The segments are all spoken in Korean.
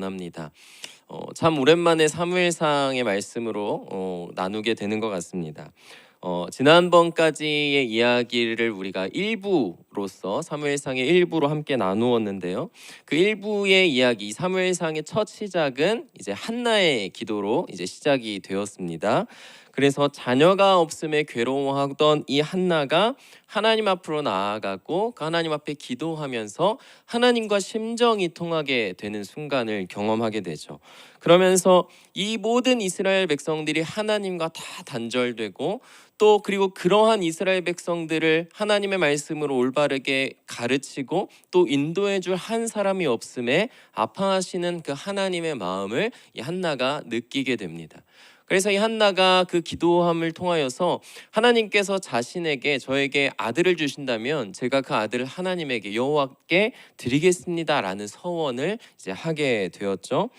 합니다. 참 오랜만에 사무엘상의 말씀으로 나누게 되는 것 같습니다. 지난번까지의 이야기를 우리가 일부로서 사무엘상의 일부로 함께 나누었는데요. 그 일부의 이야기, 사무엘상의 첫 시작은 이제 한나의 기도로 이제 시작이 되었습니다. 그래서 자녀가 없음에 괴로워하던 이 한나가 하나님 앞으로 나아가고 그 하나님 앞에 기도하면서 하나님과 심정이 통하게 되는 순간을 경험하게 되죠. 그러면서 이 모든 이스라엘 백성들이 하나님과 다 단절되고 또 그리고 그러한 이스라엘 백성들을 하나님의 말씀으로 올바르게 가르치고 또 인도해 줄 한 사람이 없음에 아파하시는 그 하나님의 마음을 이 한나가 느끼게 됩니다. 그래서 이 한나가 그 기도함을 통하여서 하나님께서 자신에게 저에게 아들을 주신다면 제가 그 아들을 하나님에게 여호와께 드리겠습니다라는 서원을 이제 하게 되었죠.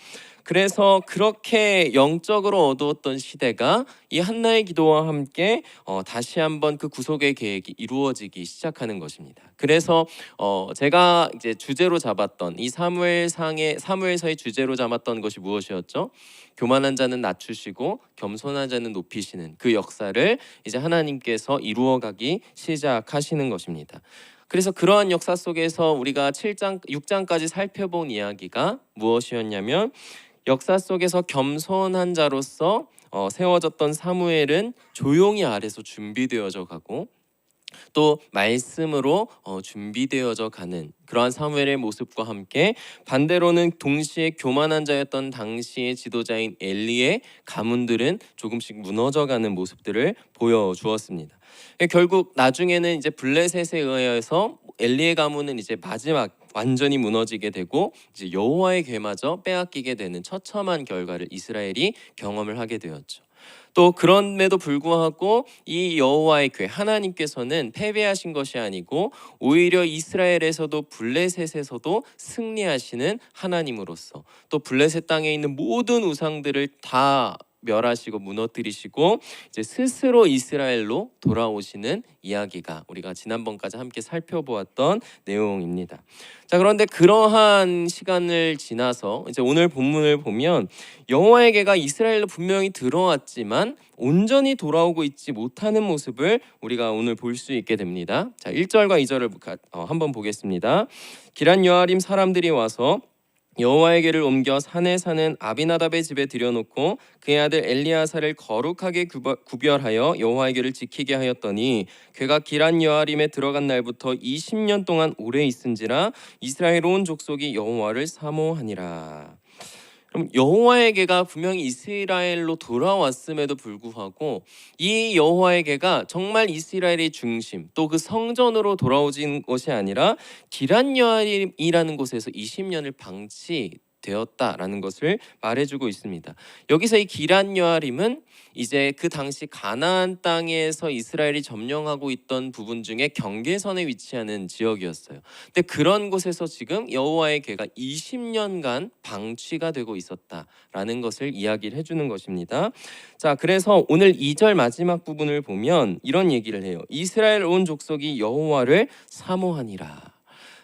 그래서 그렇게 영적으로 어두웠던 시대가 이 한나의 기도와 함께 다시 한번 그 구속의 계획이 이루어지기 시작하는 것입니다. 그래서 제가 이제 주제로 잡았던 이 사무엘서의 주제로 잡았던 것이 무엇이었죠? 교만한 자는 낮추시고 겸손한 자는 높이시는 그 역사를 이제 하나님께서 이루어가기 시작하시는 것입니다. 그래서 그러한 역사 속에서 우리가 7장, 6장까지 살펴본 이야기가 무엇이었냐면 역사 속에서 겸손한 자로서 세워졌던 사무엘은 조용히 아래서 준비되어져 가고 또 말씀으로 준비되어져 가는 그러한 사무엘의 모습과 함께 반대로는 동시에 교만한 자였던 당시의 지도자인 엘리의 가문들은 조금씩 무너져가는 모습들을 보여주었습니다. 결국 나중에는 이제 블레셋에 의해서 엘리의 가문은 이제 마지막 완전히 무너지게 되고 이제 여호와의 궤마저 빼앗기게 되는 처참한 결과를 이스라엘이 경험을 하게 되었죠. 또 그럼에도 불구하고 이 여호와의 궤 하나님께서는 패배하신 것이 아니고 오히려 이스라엘에서도 블레셋에서도 승리하시는 하나님으로서 또 블레셋 땅에 있는 모든 우상들을 다 멸하시고 무너뜨리시고 이제 스스로 이스라엘로 돌아오시는 이야기가 우리가 지난번까지 함께 살펴보았던 내용입니다. 자, 그런데 그러한 시간을 지나서 이제 오늘 본문을 보면 여호와의 궤가 이스라엘로 분명히 들어왔지만 온전히 돌아오고 있지 못하는 모습을 우리가 오늘 볼 수 있게 됩니다. 자, 1절과 2절을 한번 보겠습니다. 기럇 여아림 사람들이 와서 여호와의 궤를 옮겨 산에 사는 아비나답의 집에 들여놓고 그의 아들 엘리야사를 거룩하게 구별하여 여호와의 궤를 지키게 하였더니 궤가 기럇 여아림에 들어간 날부터 20년 동안 오래 있은지라 이스라엘 온 족속이 여호와를 사모하니라. 그럼 여호와의 궤가 분명히 이스라엘로 돌아왔음에도 불구하고 이 여호와의 궤가 정말 이스라엘의 중심 또 그 성전으로 돌아오진 것이 아니라 기럇 여아림이라는 곳에서 20년을 방치되었다라는 것을 말해주고 있습니다. 여기서 이 기럇 여아림은 이제 그 당시 가나안 땅에서 이스라엘이 점령하고 있던 부분 중에 경계선에 위치하는 지역이었어요. 근데 그런 곳에서 지금 여호와의 궤가 20년간 방치가 되고 있었다라는 것을 이야기를 해주는 것입니다. 자, 그래서 오늘 2절 마지막 부분을 보면 이런 얘기를 해요. 이스라엘 온 족속이 여호와를 사모하니라.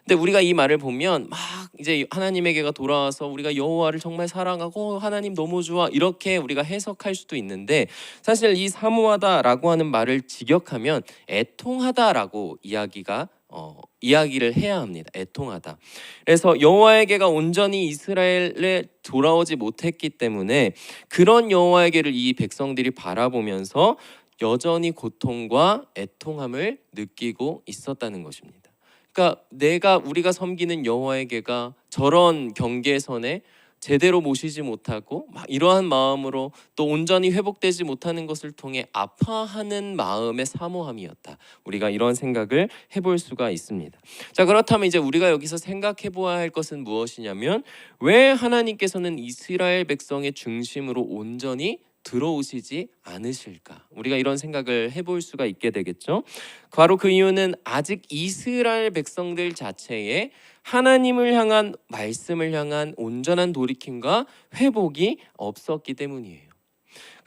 근데 우리가 이 말을 보면 막 이제 하나님에게가 돌아와서 우리가 여호와를 정말 사랑하고 하나님 너무 좋아 이렇게 우리가 해석할 수도 있는데 사실 이 사모하다라고 하는 말을 직역하면 애통하다라고 이야기를 해야 합니다. 애통하다. 그래서 여호와에게가 온전히 이스라엘에 돌아오지 못했기 때문에 그런 여호와에게를 이 백성들이 바라보면서 여전히 고통과 애통함을 느끼고 있었다는 것입니다. 그러니까 우리가 섬기는 여호와의 궤가 저런 경계선에 제대로 모시지 못하고 막 이러한 마음으로 또 온전히 회복되지 못하는 것을 통해 아파하는 마음의 사모함이었다. 우리가 이런 생각을 해볼 수가 있습니다. 자, 그렇다면 이제 우리가 여기서 생각해 보아야 할 것은 무엇이냐면 왜 하나님께서는 이스라엘 백성의 중심으로 온전히 들어오시지 않으실까? 우리가 이런 생각을 해볼 수가 있게 되겠죠. 바로 그 이유는 아직 이스라엘 백성들 자체에 하나님을 향한 말씀을 향한 온전한 돌이킴과 회복이 없었기 때문이에요.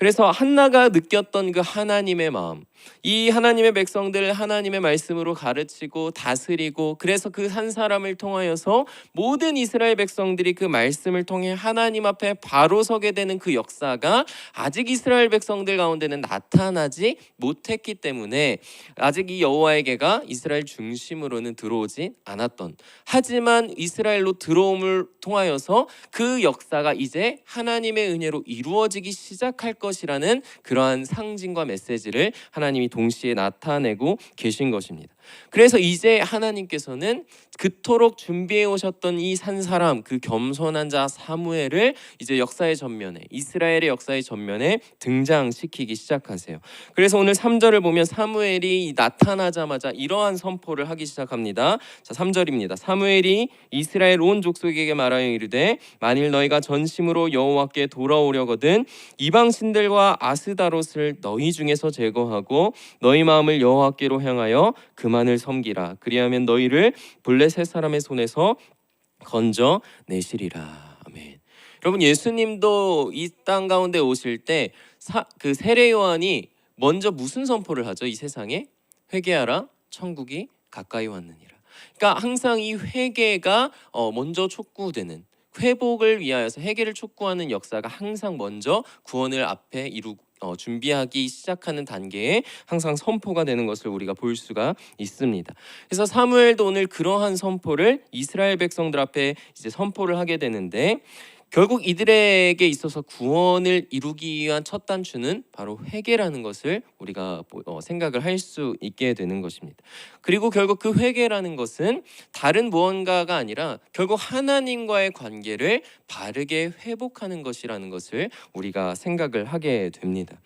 그래서 한나가 느꼈던 그 하나님의 마음, 이 하나님의 백성들을 하나님의 말씀으로 가르치고 다스리고, 그래서 그 한 사람을 통하여서 모든 이스라엘 백성들이 그 말씀을 통해 하나님 앞에 바로 서게 되는 그 역사가 아직 이스라엘 백성들 가운데는 나타나지 못했기 때문에 아직 이 여호와의 계가 이스라엘 중심으로는 들어오지 않았던, 하지만 이스라엘로 들어옴을 통하여서 그 역사가 이제 하나님의 은혜로 이루어지기 시작할 것이라는 그러한 상징과 메시지를 하나님이 동시에 나타내고 계신 것입니다. 그래서 이제 하나님께서는 그토록 준비해 오셨던 이 산 사람, 그 겸손한 자 사무엘을 이제 역사의 전면에, 이스라엘의 역사의 전면에 등장시키기 시작하세요. 그래서 오늘 3절을 보면 사무엘이 나타나자마자 이러한 선포를 하기 시작합니다. 자, 3절입니다. 사무엘이 이스라엘 온 족속에게 말하여 이르되 만일 너희가 전심으로 여호와께 돌아오려거든 이방 신들과 아스다롯을 너희 중에서 제거하고 너희 마음을 여호와께로 향하여 그만을 섬기라. 그리하면 너희를 블레셋 사람의 손에서 건져 내시리라. 아멘. 여러분, 예수님도 이 땅 가운데 오실 때 그 세례 요한이 먼저 무슨 선포를 하죠? 이 세상에 회개하라, 천국이 가까이 왔느니라. 그러니까 항상 이 회개가 먼저 촉구되는, 회복을 위하여서 회개를 촉구하는 역사가 항상 먼저 구원을 앞에 준비하기 시작하는 단계에 항상 선포가 되는 것을 우리가 볼 수가 있습니다. 그래서 사무엘도 오늘 그러한 선포를 이스라엘 백성들 앞에 이제 선포를 하게 되는데, 결국 이들에게 있어서 구원을 이루기 위한 첫 단추는 바로 회개라는 것을 우리가 생각을 할 수 있게 되는 것입니다. 그리고 결국 그 회개라는 것은 다른 무언가가 아니라 결국 하나님과의 관계를 바르게 회복하는 것이라는 것을 우리가 생각을 하게 됩니다.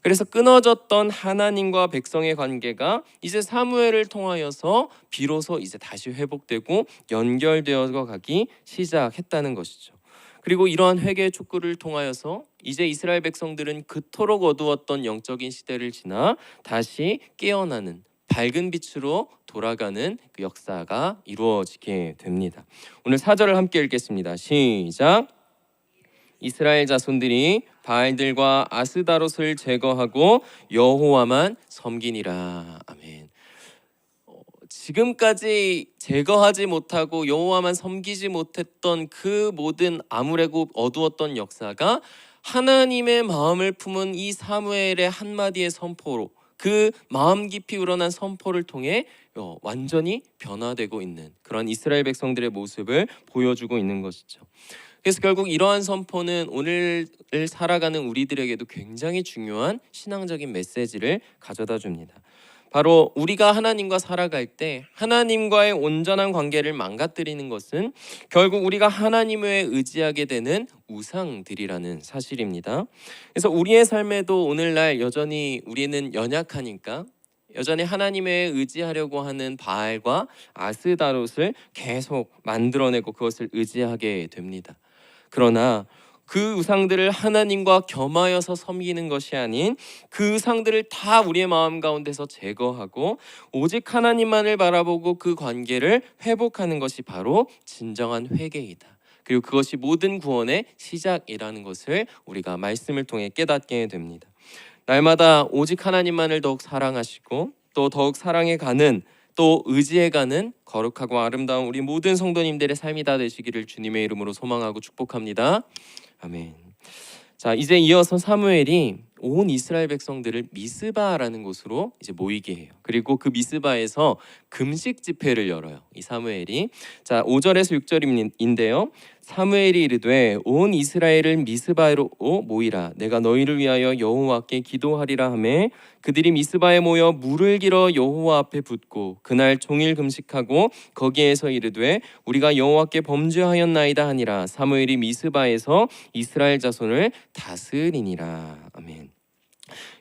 그래서 끊어졌던 하나님과 백성의 관계가 이제 사무엘을 통하여서 비로소 이제 다시 회복되고 연결되어 가기 시작했다는 것이죠. 그리고 이러한 회개의 촉구를 통하여서 이제 이스라엘 백성들은 그토록 어두웠던 영적인 시대를 지나 다시 깨어나는 밝은 빛으로 돌아가는 그 역사가 이루어지게 됩니다. 오늘 4절을 함께 읽겠습니다. 시작. 이스라엘 자손들이 바알들과 아스다롯을 제거하고 여호와만 섬기니라. 아멘. 지금까지 제거하지 못하고 여호와만 섬기지 못했던 그 모든 암울하고 어두웠던 역사가 하나님의 마음을 품은 이 사무엘의 한마디의 선포로, 그 마음 깊이 우러난 선포를 통해 완전히 변화되고 있는 그런 이스라엘 백성들의 모습을 보여주고 있는 것이죠. 그래서 결국 이러한 선포는 오늘을 살아가는 우리들에게도 굉장히 중요한 신앙적인 메시지를 가져다 줍니다. 바로 우리가 하나님과 살아갈 때 하나님과의 온전한 관계를 망가뜨리는 것은 결국 우리가 하나님을 의지하게 되는 우상들이라는 사실입니다. 그래서 우리의 삶에도 오늘날 여전히 우리는 연약하니까 여전히 하나님에 의지하려고 하는 바알과 아스다롯을 계속 만들어내고 그것을 의지하게 됩니다. 그러나 그 우상들을 하나님과 겸하여서 섬기는 것이 아닌 그 우상들을 다 우리의 마음 가운데서 제거하고 오직 하나님만을 바라보고 그 관계를 회복하는 것이 바로 진정한 회개이다. 그리고 그것이 모든 구원의 시작이라는 것을 우리가 말씀을 통해 깨닫게 됩니다. 날마다 오직 하나님만을 더욱 사랑하시고 또 더욱 사랑해가는, 또 의지해가는 거룩하고 아름다운 우리 모든 성도님들의 삶이 다 되시기를 주님의 이름으로 소망하고 축복합니다. 아멘. 자, 이제 이어서 사무엘이 온 이스라엘 백성들을 미스바라는 곳으로 이제 모이게 해요. 그리고 그 미스바에서 금식 집회를 열어요. 이 사무엘이. 자, 5절에서 6절인데요. 사무엘이 이르되 온 이스라엘을 미스바로 모이라. 내가 너희를 위하여 여호와께 기도하리라 하매 그들이 미스바에 모여 물을 길어 여호와 앞에 붓고 그날 종일 금식하고 거기에서 이르되 우리가 여호와께 범죄하였나이다 하니라. 사무엘이 미스바에서 이스라엘 자손을 다스리니라. 아멘.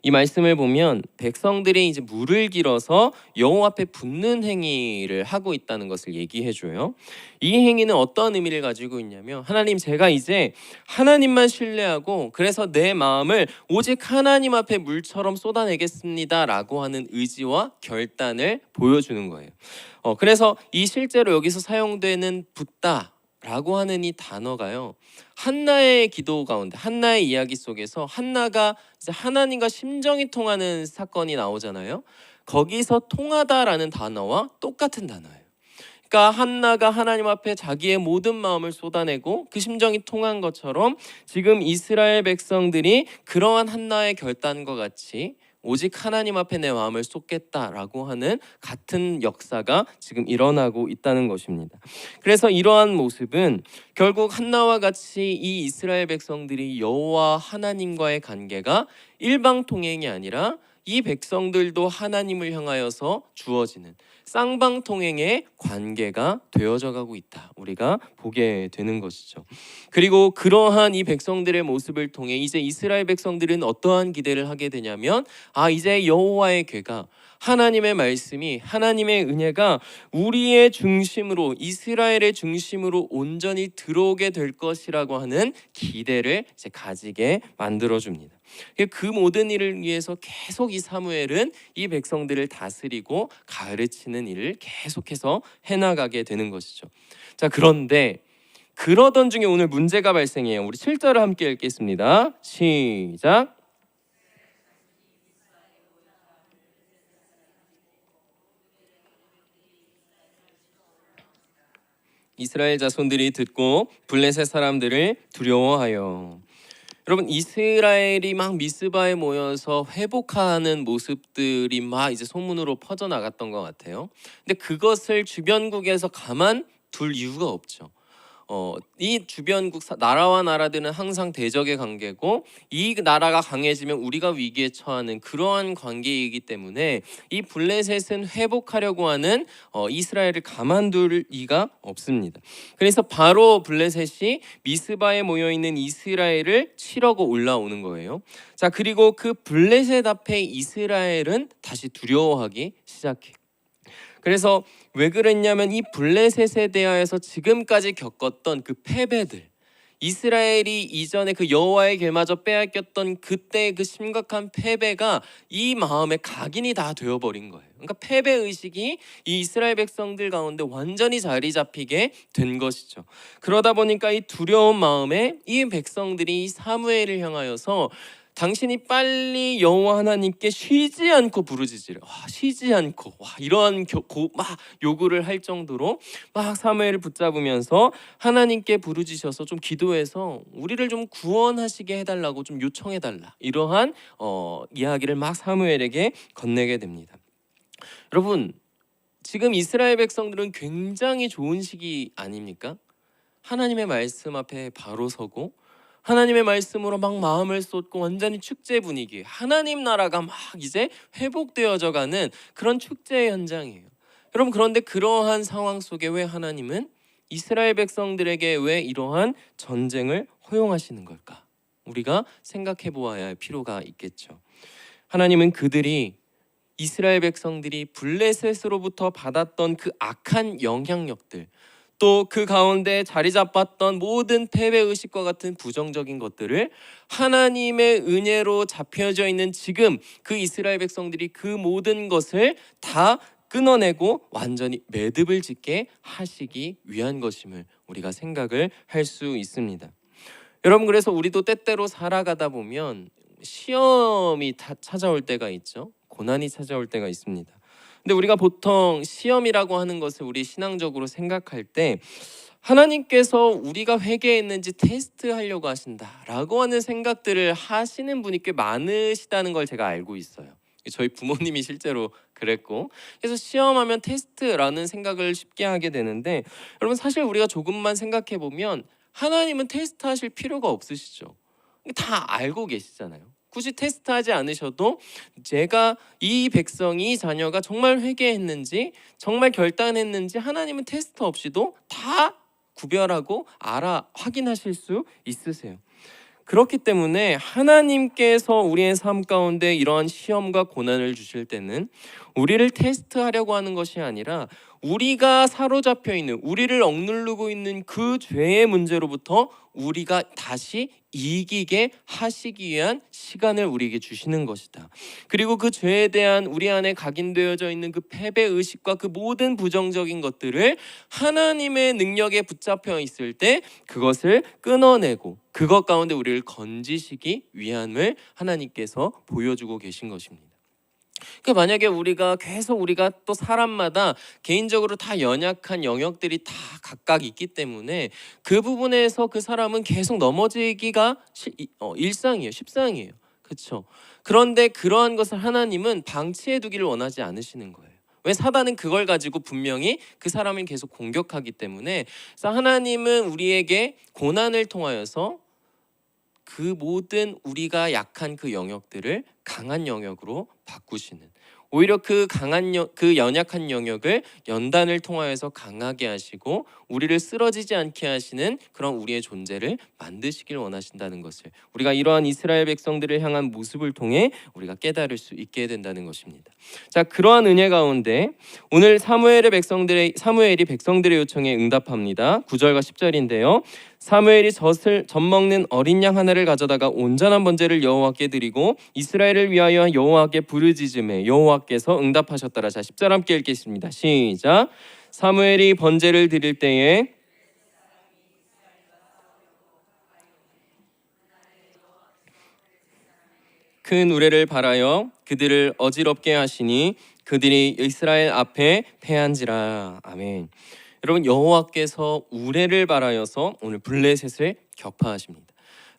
이 말씀을 보면 백성들이 이제 물을 길어서 여호와 앞에 붓는 행위를 하고 있다는 것을 얘기해줘요. 이 행위는 어떤 의미를 가지고 있냐면, 하나님, 제가 이제 하나님만 신뢰하고 그래서 내 마음을 오직 하나님 앞에 물처럼 쏟아내겠습니다 라고 하는 의지와 결단을 보여주는 거예요. 그래서 이 실제로 여기서 사용되는 붓다 라고 하는 이 단어가요, 한나의 기도 가운데, 한나의 이야기 속에서 한나가 이제 하나님과 심정이 통하는 사건이 나오잖아요. 거기서 통하다라는 단어와 똑같은 단어예요. 그러니까 한나가 하나님 앞에 자기의 모든 마음을 쏟아내고 그 심정이 통한 것처럼 지금 이스라엘 백성들이 그러한 한나의 결단과 같이 오직 하나님 앞에 내 마음을 쏟겠다라고 하는 같은 역사가 지금 일어나고 있다는 것입니다. 그래서 이러한 모습은 결국 한나와 같이 이 이스라엘 백성들이 여호와 하나님과의 관계가 일방통행이 아니라 이 백성들도 하나님을 향하여서 주어지는 쌍방통행의 관계가 되어져 가고 있다, 우리가 보게 되는 것이죠. 그리고 그러한 이 백성들의 모습을 통해 이제 이스라엘 백성들은 어떠한 기대를 하게 되냐면, 이제 여호와의 궤가, 하나님의 말씀이, 하나님의 은혜가 우리의 중심으로, 이스라엘의 중심으로 온전히 들어오게 될 것이라고 하는 기대를 이제 가지게 만들어 줍니다. 그 모든 일을 위해서 계속 이 사무엘은 이 백성들을 다스리고 가르치는 일을 계속해서 해나가게 되는 것이죠. 자, 그런데 그러던 중에 오늘 문제가 발생해요. 우리 7절을 함께 읽겠습니다. 시작. 이스라엘 자손들이 듣고 블레셋 사람들을 두려워하여. 여러분, 이스라엘이 막 미스바에 모여서 회복하는 모습들이 막 이제 소문으로 퍼져 나갔던 것 같아요. 근데 그것을 주변국에서 가만 둘 이유가 없죠. 이 주변국 나라와 나라들은 항상 대적의 관계고, 이 나라가 강해지면 우리가 위기에 처하는 그러한 관계이기 때문에 이 블레셋은 회복하려고 하는 이스라엘을 가만둘 리가 없습니다. 그래서 바로 블레셋이 미스바에 모여 있는 이스라엘을 치려고 올라오는 거예요. 자, 그리고 그 블레셋 앞에 이스라엘은 다시 두려워하기 시작해요. 그래서 왜 그랬냐면 이 블레셋에 대하여서 지금까지 겪었던 그 패배들, 이스라엘이 이전에 그 여호와의 길마저 빼앗겼던 그때의 그 심각한 패배가 이 마음에 각인이 다 되어버린 거예요. 그러니까 패배 의식이 이 이스라엘 백성들 가운데 완전히 자리 잡히게 된 것이죠. 그러다 보니까 이 두려운 마음에 이 백성들이 사무엘을 향하여서 당신이 빨리 여호와 하나님께 쉬지 않고 부르짖으라. 쉬지 않고 이러한 막 요구를 할 정도로 막 사무엘을 붙잡으면서 하나님께 부르짖어서 좀 기도해서 우리를 좀 구원하시게 해달라고 좀 요청해달라, 이러한 이야기를 막 사무엘에게 건네게 됩니다. 여러분, 지금 이스라엘 백성들은 굉장히 좋은 시기 아닙니까? 하나님의 말씀 앞에 바로 서고 하나님의 말씀으로 막 마음을 쏟고 완전히 축제 분위기, 하나님 나라가 막 이제 회복되어져 가는 그런 축제의 현장이에요. 여러분, 그런데 그러한 상황 속에 왜 하나님은 이스라엘 백성들에게 왜 이러한 전쟁을 허용하시는 걸까? 우리가 생각해 보아야 할 필요가 있겠죠. 하나님은 그들이, 이스라엘 백성들이 블레셋으로부터 받았던 그 악한 영향력들, 또 그 가운데 자리 잡았던 모든 패배의식과 같은 부정적인 것들을 하나님의 은혜로 잡혀져 있는 지금 그 이스라엘 백성들이 그 모든 것을 다 끊어내고 완전히 매듭을 짓게 하시기 위한 것임을 우리가 생각을 할 수 있습니다. 여러분, 그래서 우리도 때때로 살아가다 보면 시험이 찾아올 때가 있죠. 고난이 찾아올 때가 있습니다. 근데 우리가 보통 시험이라고 하는 것을 우리 신앙적으로 생각할 때 하나님께서 우리가 회개했는지 테스트하려고 하신다라고 하는 생각들을 하시는 분이 꽤 많으시다는 걸 제가 알고 있어요. 저희 부모님이 실제로 그랬고, 그래서 시험하면 테스트라는 생각을 쉽게 하게 되는데, 여러분, 사실 우리가 조금만 생각해 보면 하나님은 테스트하실 필요가 없으시죠. 다 알고 계시잖아요. 굳이 테스트하지 않으셔도 제가 이 백성이, 자녀가 정말 회개했는지 정말 결단했는지 하나님은 테스트 없이도 다 구별하고 확인하실 수 있으세요. 그렇기 때문에 하나님께서 우리의 삶 가운데 이러한 시험과 고난을 주실 때는 우리를 테스트하려고 하는 것이 아니라 우리가 사로잡혀 있는, 우리를 억누르고 있는 그 죄의 문제로부터 우리가 다시 이기게 하시기 위한 시간을 우리에게 주시는 것이다. 그리고 그 죄에 대한 우리 안에 각인되어져 있는 그 패배 의식과 그 모든 부정적인 것들을 하나님의 능력에 붙잡혀 있을 때 그것을 끊어내고 그것 가운데 우리를 건지시기 위함을 하나님께서 보여주고 계신 것입니다. 그 만약에 우리가 계속 우리가 또 사람마다 개인적으로 다 연약한 영역들이 다 각각 있기 때문에 그 부분에서 그 사람은 계속 넘어지기가 일상이에요, 십상이에요. 그렇죠? 그런데 그러한 것을 하나님은 방치해 두기를 원하지 않으시는 거예요. 왜? 사단은 그걸 가지고 분명히 그 사람을 계속 공격하기 때문에. 그래서 하나님은 우리에게 고난을 통하여서 그 모든 우리가 약한 그 영역들을 강한 영역으로 바꾸시는, 오히려 그 그 연약한 영역을 연단을 통하여서 강하게 하시고 우리를 쓰러지지 않게 하시는 그런 우리의 존재를 만드시길 원하신다는 것을 우리가 이러한 이스라엘 백성들을 향한 모습을 통해 우리가 깨달을 수 있게 된다는 것입니다. 자, 그러한 은혜 가운데 오늘 사무엘이 백성들의 요청에 응답합니다. 9절과 10절인데요. 사무엘이 젖을 먹는 어린 양 하나를 가져다가 온전한 번제를 여호와께 드리고 이스라엘을 위하여 여호와께 부르짖음에 여호와께서 응답하셨더라. 자, 10절 함께 읽겠습니다. 시작. 사무엘이 번제를 드릴 때에 큰 우레를 발하여 그들을 어지럽게 하시니 그들이 이스라엘 앞에 패한지라. 아멘. 여러분, 여호와께서 우레를 발하여서 오늘 블레셋을 격파하십니다.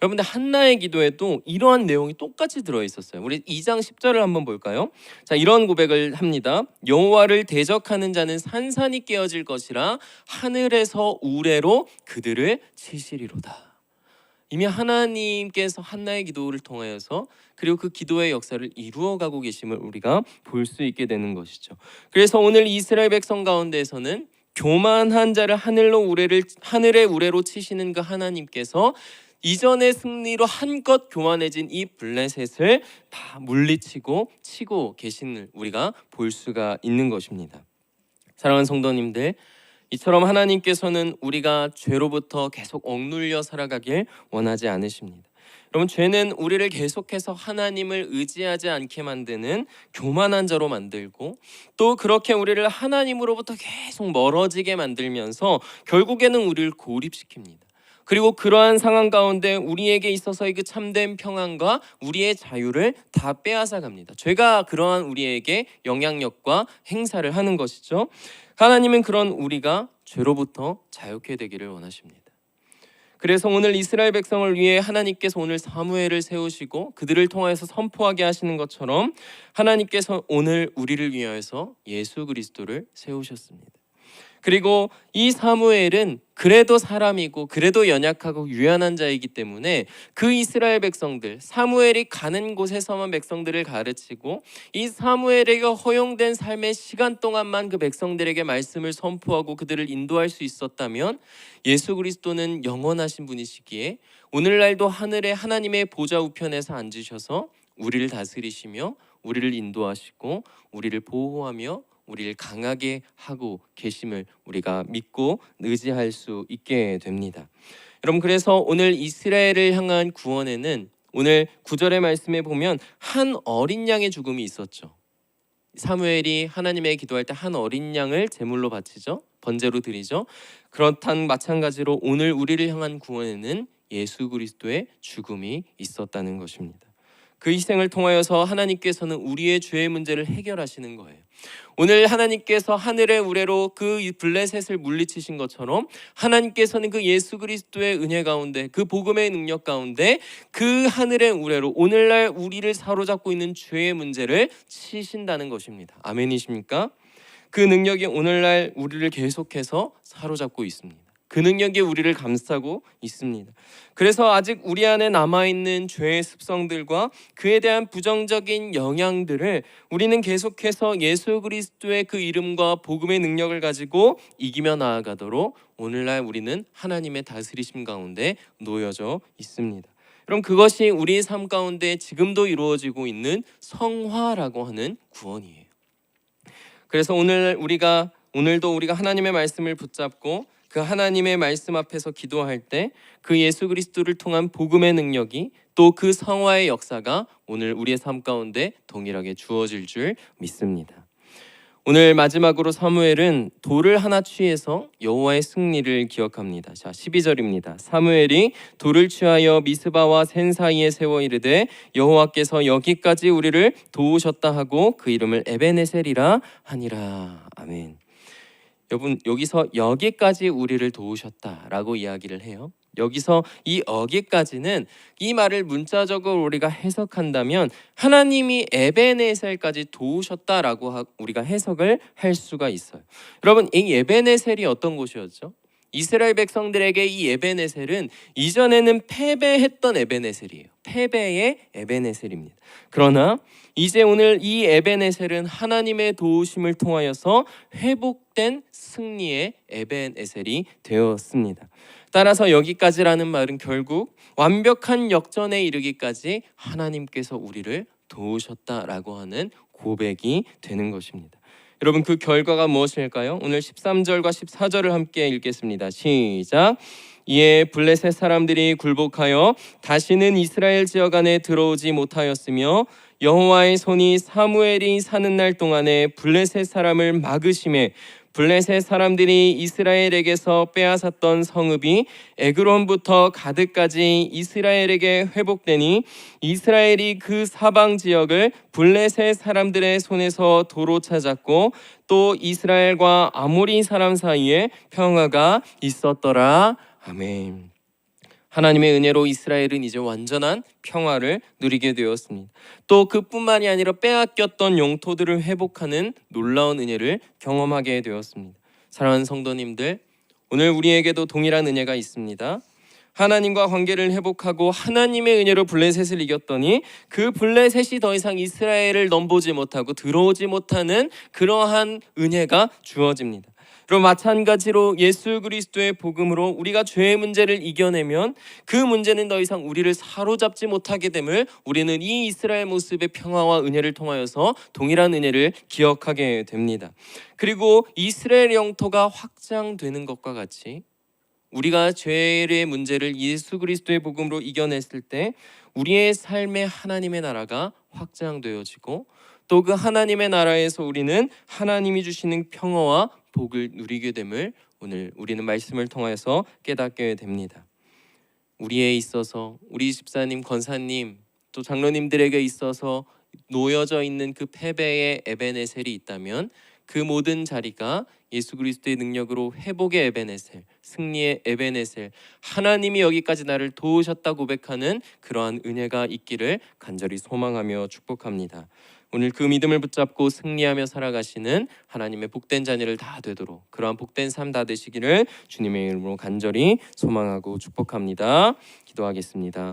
여러분들, 한나의 기도에도 이러한 내용이 똑같이 들어있었어요. 우리 2장 10절을 한번 볼까요? 자, 이런 고백을 합니다. 여호와를 대적하는 자는 산산이 깨어질 것이라 하늘에서 우레로 그들을 치시리로다. 이미 하나님께서 한나의 기도를 통하여서 그리고 그 기도의 역사를 이루어가고 계심을 우리가 볼 수 있게 되는 것이죠. 그래서 오늘 이스라엘 백성 가운데에서는 교만한 자를 하늘의 우레로 치시는 그 하나님께서 이전의 승리로 한껏 교만해진 이 블레셋을 다 물리치고 치고 계신을 우리가 볼 수가 있는 것입니다. 사랑하는 성도님들, 이처럼 하나님께서는 우리가 죄로부터 계속 억눌려 살아가길 원하지 않으십니다. 여러분, 죄는 우리를 계속해서 하나님을 의지하지 않게 만드는 교만한 자로 만들고 또 그렇게 우리를 하나님으로부터 계속 멀어지게 만들면서 결국에는 우리를 고립시킵니다. 그리고 그러한 상황 가운데 우리에게 있어서의 그 참된 평안과 우리의 자유를 다 빼앗아 갑니다. 죄가 그러한 우리에게 영향력과 행사를 하는 것이죠. 하나님은 그런 우리가 죄로부터 자유케 되기를 원하십니다. 그래서 오늘 이스라엘 백성을 위해 하나님께서 오늘 사무엘을 세우시고 그들을 통해서 선포하게 하시는 것처럼 하나님께서 오늘 우리를 위하여서 예수 그리스도를 세우셨습니다. 그리고 이 사무엘은 그래도 사람이고 그래도 연약하고 유연한 자이기 때문에 그 이스라엘 백성들, 사무엘이 가는 곳에서만 백성들을 가르치고 이 사무엘에게 허용된 삶의 시간 동안만 그 백성들에게 말씀을 선포하고 그들을 인도할 수 있었다면 예수 그리스도는 영원하신 분이시기에 오늘날도 하늘에 하나님의 보좌 우편에서 앉으셔서 우리를 다스리시며 우리를 인도하시고 우리를 보호하며 우리를 강하게 하고 계심을 우리가 믿고 의지할 수 있게 됩니다. 여러분, 그래서 오늘 이스라엘을 향한 구원에는 오늘 9절의 말씀에 보면 한 어린 양의 죽음이 있었죠. 사무엘이 하나님의 기도할 때 한 어린 양을 제물로 바치죠. 번제로 드리죠. 그렇단 마찬가지로 오늘 우리를 향한 구원에는 예수 그리스도의 죽음이 있었다는 것입니다. 그 희생을 통하여서 하나님께서는 우리의 죄의 문제를 해결하시는 거예요. 오늘 하나님께서 하늘의 우레로 그 블레셋을 물리치신 것처럼 하나님께서는 그 예수 그리스도의 은혜 가운데 그 복음의 능력 가운데 그 하늘의 우레로 오늘날 우리를 사로잡고 있는 죄의 문제를 치신다는 것입니다. 아멘이십니까? 그 능력이 오늘날 우리를 계속해서 사로잡고 있습니다. 그 능력이 우리를 감싸고 있습니다. 그래서 아직 우리 안에 남아있는 죄의 습성들과 그에 대한 부정적인 영향들을 우리는 계속해서 예수 그리스도의 그 이름과 복음의 능력을 가지고 이기며 나아가도록 오늘날 우리는 하나님의 다스리심 가운데 놓여져 있습니다. 그럼 그것이 우리의 삶 가운데 지금도 이루어지고 있는 성화라고 하는 구원이에요. 그래서 오늘 우리가 오늘도 우리가 하나님의 말씀을 붙잡고 그 하나님의 말씀 앞에서 기도할 때 그 예수 그리스도를 통한 복음의 능력이 또 그 성화의 역사가 오늘 우리의 삶 가운데 동일하게 주어질 줄 믿습니다. 오늘 마지막으로 사무엘은 돌을 하나 취해서 여호와의 승리를 기억합니다. 자, 12절입니다. 사무엘이 돌을 취하여 미스바와 센 사이에 세워 이르되 여호와께서 여기까지 우리를 도우셨다 하고 그 이름을 에베네셀이라 하니라. 아멘. 여러분, 여기서 여기까지 우리를 도우셨다라고 이야기를 해요. 여기서 이 여기까지는 이 말을 문자적으로 우리가 해석한다면 하나님이 에베네셀까지 도우셨다라고 우리가 해석을 할 수가 있어요. 여러분, 이 에베네셀이 어떤 곳이었죠? 이스라엘 백성들에게 이 에베네셀은 이전에는 패배했던 에베네셀이에요. 패배의 에베네셀입니다. 그러나 이제 오늘 이 에베네셀은 하나님의 도우심을 통하여서 회복된 승리의 에베네셀이 되었습니다. 따라서 여기까지라는 말은 결국 완벽한 역전에 이르기까지 하나님께서 우리를 도우셨다라고 하는 고백이 되는 것입니다. 여러분, 그 결과가 무엇일까요? 오늘 13절과 14절을 함께 읽겠습니다. 시작. 이에 블레셋 사람들이 굴복하여 다시는 이스라엘 지역 안에 들어오지 못하였으며 여호와의 손이 사무엘이 사는 날 동안에 블레셋 사람을 막으심에 블레셋 사람들이 이스라엘에게서 빼앗았던 성읍이 에그론부터 가드까지 이스라엘에게 회복되니 이스라엘이 그 사방 지역을 블레셋 사람들의 손에서 도로 찾았고 또 이스라엘과 아모리 사람 사이에 평화가 있었더라. 아멘. 하나님의 은혜로 이스라엘은 이제 완전한 평화를 누리게 되었습니다. 또 그뿐만이 아니라 빼앗겼던 영토들을 회복하는 놀라운 은혜를 경험하게 되었습니다. 사랑하는 성도님들, 오늘 우리에게도 동일한 은혜가 있습니다. 하나님과 관계를 회복하고 하나님의 은혜로 블레셋을 이겼더니 그 블레셋이 더 이상 이스라엘을 넘보지 못하고 들어오지 못하는 그러한 은혜가 주어집니다. 그리고 마찬가지로 예수 그리스도의 복음으로 우리가 죄의 문제를 이겨내면 그 문제는 더 이상 우리를 사로잡지 못하게 됨을 우리는 이 이스라엘 모습의 평화와 은혜를 통하여서 동일한 은혜를 기억하게 됩니다. 그리고 이스라엘 영토가 확장되는 것과 같이 우리가 죄의 문제를 예수 그리스도의 복음으로 이겨냈을 때 우리의 삶의 하나님의 나라가 확장되어지고 또 그 하나님의 나라에서 우리는 하나님이 주시는 평화와 복을 누리게 됨을 오늘 우리는 말씀을 통해서 깨닫게 됩니다. 우리에 있어서 우리 집사님, 권사님, 또 장로님들에게 있어서 놓여져 있는 그 패배의 에베네셀이 있다면 그 모든 자리가 예수 그리스도의 능력으로 회복의 에베네셀, 승리의 에베네셀, 하나님이 여기까지 나를 도우셨다 고백하는 그러한 은혜가 있기를 간절히 소망하며 축복합니다. 오늘 그 믿음을 붙잡고 승리하며 살아가시는 하나님의 복된 자녀를 다 되도록 그러한 복된 삶 다 되시기를 주님의 이름으로 간절히 소망하고 축복합니다. 기도하겠습니다.